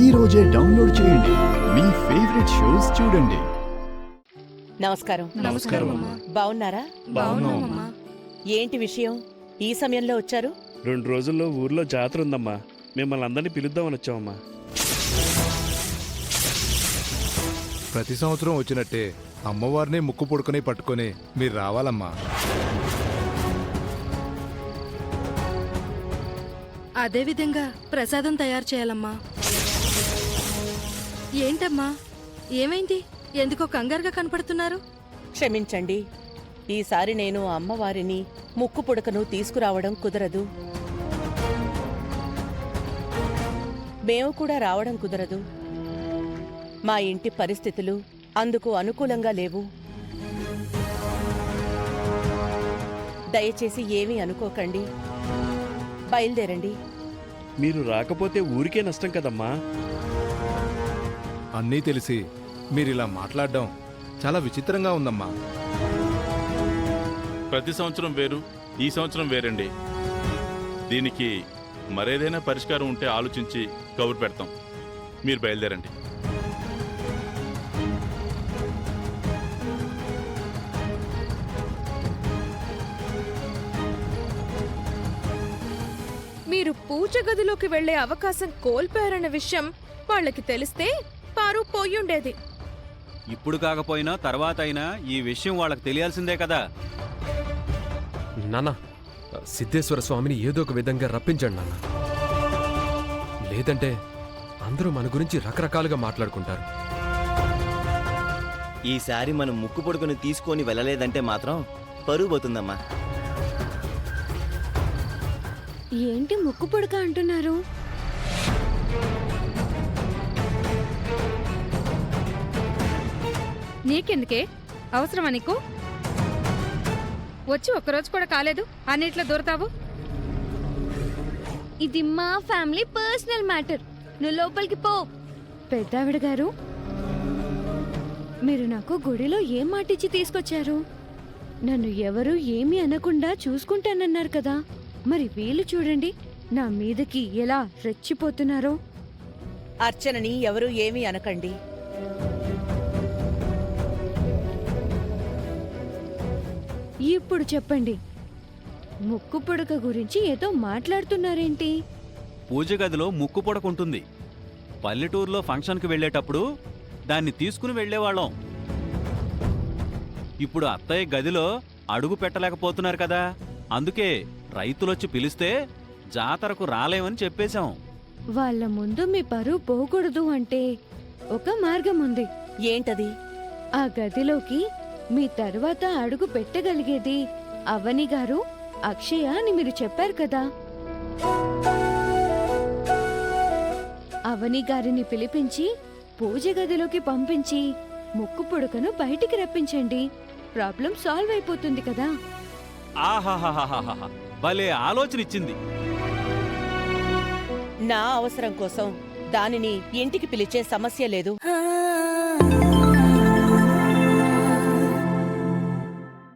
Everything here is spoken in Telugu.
ఈ రోజే డౌన్లోడ్ చేయండి. మీ ఫేవరెట్ షోస్ చూడండి. నమస్కారం. నమస్కారం అమ్మా. బాగున్నారా? బాగున్నామమ్మా. ఏంటి విషయం ఈ సమయంలో వచ్చారు? 2 రోజుల్లో ఊర్లో జాతర ఉందమ్మా. మిమ్మల్ని అందరినీ పిలుద్దామని వచ్చామమ్మా. ప్రతి సంవత్సరం వచ్చినట్టే అమ్మవారిని ముక్కు పొడుకుని పట్టుకొని మీరు రావాలమ్మా. అదేవిధంగా ప్రసాదం తయారు చేయాలమ్మా. ఏంటమ్మా, ఏమైంది? ఎందుకో కంగారుగా కనపడుతున్నారు? క్షమించండి, ఈసారి నేను అమ్మవారిని ముక్కు పుడకను తీసుకురావడం కుదరదు. మేము కూడా రావడం కుదరదు. మా ఇంటి పరిస్థితులు అందుకు అనుకూలంగా లేవు. దయచేసి ఏమీ అనుకోకండి, బయలుదేరండి. మీరు రాకపోతే ఊరికే నష్టం కదమ్మా. అన్నీ తెలిసి మీరిలా మాట్లాడడం చాలా విచిత్రంగా ఉందమ్మా. ప్రతి సంవత్సరం వేరు, ఈ సంవత్సరం వేరండి. దీనికి మరేదైనా పరిష్కారం ఉంటే ఆలోచించి కబురు పెడతాం. మీరు బయలుదేరండి. మీరు పూజ గదిలోకి వెళ్లే అవకాశం కోల్పోయారన్న విషయం వాళ్ళకి తెలిస్తే పారు పోయుండేది. ఇప్పుడు కాకపోయినా తర్వాత అయినా ఈ విషయం వాళ్ళకి తెలియాల్సిందే కదా. నాన్న, సిద్ధేశ్వర స్వామిని ఏదో ఒక విధంగా రప్పించండి నాన్న. లేదంటే అందరూ మన గురించి రకరకాలుగా మాట్లాడుకుంటారు. ఈసారి మనం ముక్కు పొడుకుని తీసుకొని వెళ్ళలేదంటే మాత్రం పరువు పోతుందమ్మా. ఏంటి ముక్కు పుడక అంటున్నారు? నీకెందుకే అవసరమా నీకు? వచ్చి ఒక్కరోజు కూడా కాలేదు, అన్నిట్లో దొరుకుతావు. ఇది మా ఫ్యామిలీ పర్సనల్ మ్యాటర్. నువ్వు లోపలికి పో. పెద్దావిడ గారు, మీరు నాకు గుడిలో ఏం మాటిచ్చి తీసుకొచ్చారు? నన్ను ఎవరు ఏమీ అనకుండా చూసుకుంటానన్నారు కదా. మరి వీళ్ళు చూడండి నా మీదకి ఎలా రెచ్చిపోతున్నారో. అర్చనని ఎవరూ ఏమీ అనకండి. ఇప్పుడు చెప్పండి, ముక్కు పుడక గురించి ఏదో మాట్లాడుతున్నారేంటి? పూజ గదిలో ముక్కు పొడకుంటుంది. పల్లెటూరులో ఫంక్షన్కి వెళ్ళేటప్పుడు దాన్ని తీసుకుని వెళ్ళేవాళ్ళం. ఇప్పుడు అత్తయ్య గదిలో అడుగు పెట్టలేకపోతున్నారు కదా, అందుకే రైతులొచ్చి పిలిస్తే జాతరకు రాలేమని చెప్పేశాం. వాళ్ళ ముందు మీ పరువు పోకూడదు అంటే ఒక మార్గం ఉంది. ఏంటది? ఆ గదిలోకి మీ తర్వాత అడుగు పెట్టగలిగేది అవని గారు, అక్షయ అని మీరు చెప్పారు కదా. అవని గారిని పిలిపించి పూజ గదిలోకి పంపించి ముక్కు పుడకను బయటికి రప్పించండి. ప్రాబ్లం సాల్వ్ అయిపోతుంది కదా. ఆహాహాహాహా, భలే ఆలోచన ఇచ్చింది. నా అవసరం కోసం దానిని ఇంటికి పిలిచే సమస్య లేదు.